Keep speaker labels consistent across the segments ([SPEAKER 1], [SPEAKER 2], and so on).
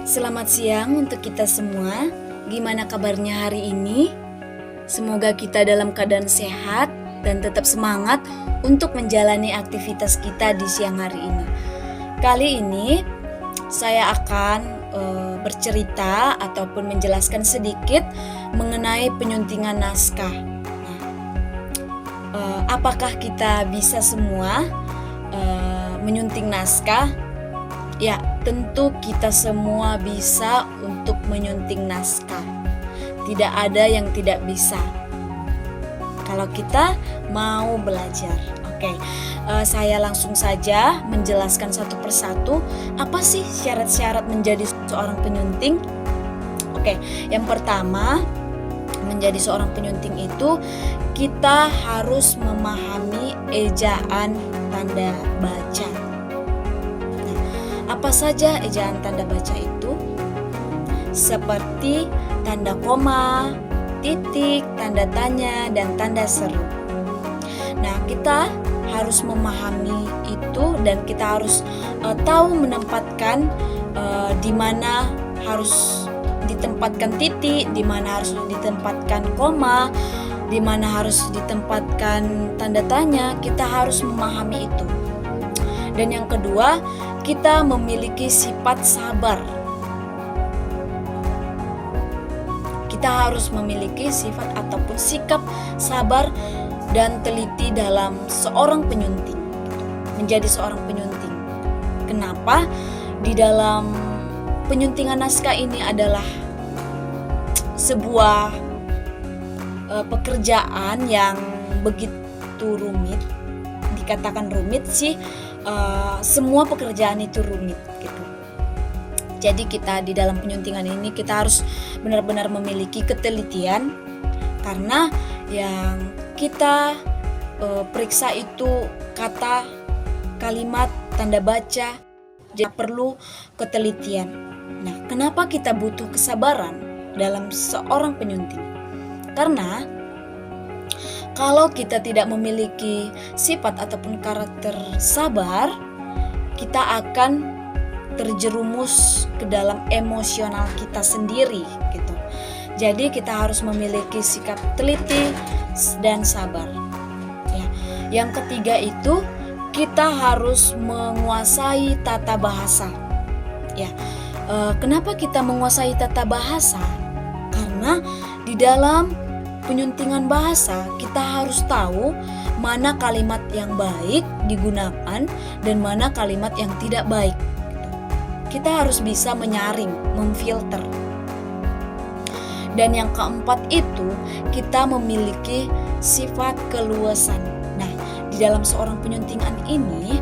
[SPEAKER 1] Selamat siang untuk kita semua. Gimana kabarnya hari ini? Semoga kita dalam keadaan sehat dan tetap semangat untuk menjalani aktivitas kita di siang hari ini. Kali ini saya akan bercerita ataupun menjelaskan sedikit mengenai penyuntingan naskah. Apakah kita bisa semua menyunting naskah? Ya, tentu kita semua bisa untuk menyunting naskah. Tidak ada yang tidak bisa kalau kita mau belajar. Oke, saya langsung saja menjelaskan satu persatu apa sih syarat-syarat menjadi seorang penyunting. Oke, yang pertama, menjadi seorang penyunting itu kita harus memahami ejaan tanda baca. Apa saja ejaan tanda baca itu? Seperti tanda koma, titik, tanda tanya, dan tanda seru. Nah, kita harus memahami itu dan kita harus tahu menempatkan di mana harus ditempatkan titik, di mana harus ditempatkan koma, di mana harus ditempatkan tanda tanya. Kita harus memahami itu. Dan yang kedua, kita memiliki sifat sabar. Kita harus memiliki sifat ataupun sikap sabar dan teliti dalam seorang penyunting. Menjadi seorang penyunting. Kenapa? Di dalam penyuntingan naskah ini adalah sebuah pekerjaan yang begitu rumit. Dikatakan rumit sih, semua pekerjaan itu rumit gitu. Jadi kita di dalam penyuntingan ini kita harus benar-benar memiliki ketelitian, karena yang kita periksa itu kata, kalimat, tanda baca, jadi perlu ketelitian. Nah, kenapa kita butuh kesabaran dalam seorang penyunting? Karena kalau kita tidak memiliki sifat ataupun karakter sabar, kita akan terjerumus ke dalam emosional kita sendiri gitu. Jadi kita harus memiliki sikap teliti dan sabar. Ya. Yang ketiga itu kita harus menguasai tata bahasa. Ya. Kenapa kita menguasai tata bahasa? Karena di dalam penyuntingan bahasa kita harus tahu mana kalimat yang baik digunakan dan mana kalimat yang tidak baik. Kita harus bisa menyaring, memfilter. Dan yang keempat itu kita memiliki sifat keluasan. Nah, di dalam seorang penyuntingan ini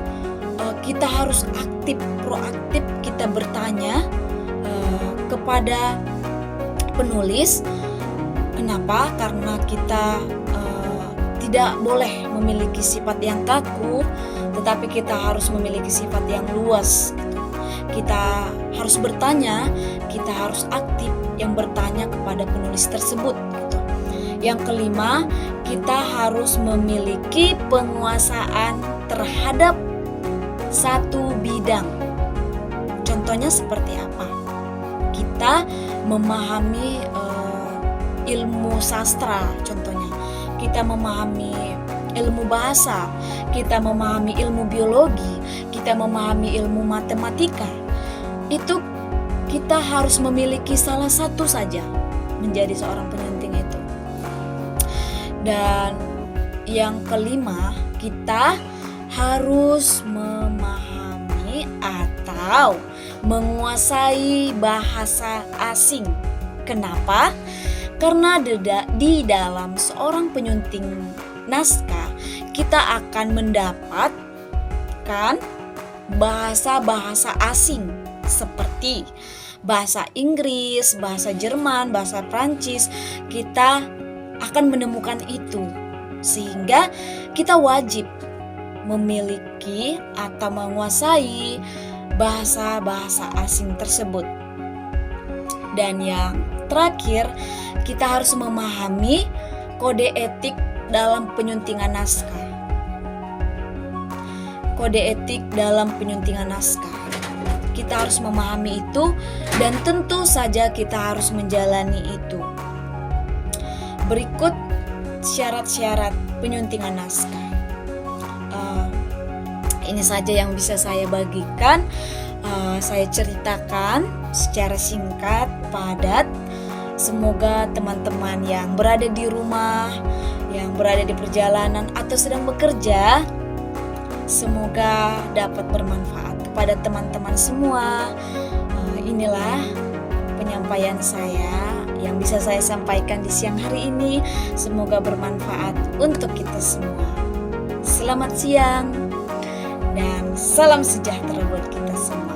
[SPEAKER 1] kita harus aktif, proaktif, kita bertanya kepada penulis. Kenapa? Karena kita tidak boleh memiliki sifat yang kaku, tetapi kita harus memiliki sifat yang luas. Gitu. Kita harus bertanya, kita harus aktif yang bertanya kepada penulis tersebut. Gitu. Yang kelima, kita harus memiliki penguasaan terhadap satu bidang. Contohnya seperti apa? Kita memahami ilmu sastra, contohnya kita memahami ilmu bahasa, kita memahami ilmu biologi, kita memahami ilmu matematika. Itu kita harus memiliki salah satu saja menjadi seorang penyunting itu. Dan yang kelima, kita harus memahami atau menguasai bahasa asing. Kenapa? Karena di dalam seorang penyunting naskah kita akan mendapatkan bahasa-bahasa asing seperti bahasa Inggris, bahasa Jerman, bahasa Prancis. Kita akan menemukan itu, sehingga kita wajib memiliki atau menguasai bahasa-bahasa asing tersebut. Dan yang terakhir, kita harus memahami kode etik dalam penyuntingan naskah. kode etik dalam penyuntingan naskah. Kita harus memahami itu dan tentu saja kita harus menjalani itu. Berikut syarat-syarat penyuntingan naskah. Ini saja yang bisa saya bagikan. Saya ceritakan secara singkat, padat. Semoga teman-teman yang berada di rumah, yang berada di perjalanan atau sedang bekerja, semoga dapat bermanfaat kepada teman-teman semua. Inilah penyampaian saya yang bisa saya sampaikan di siang hari ini. Semoga bermanfaat untuk kita semua. Selamat siang dan salam sejahtera buat kita semua.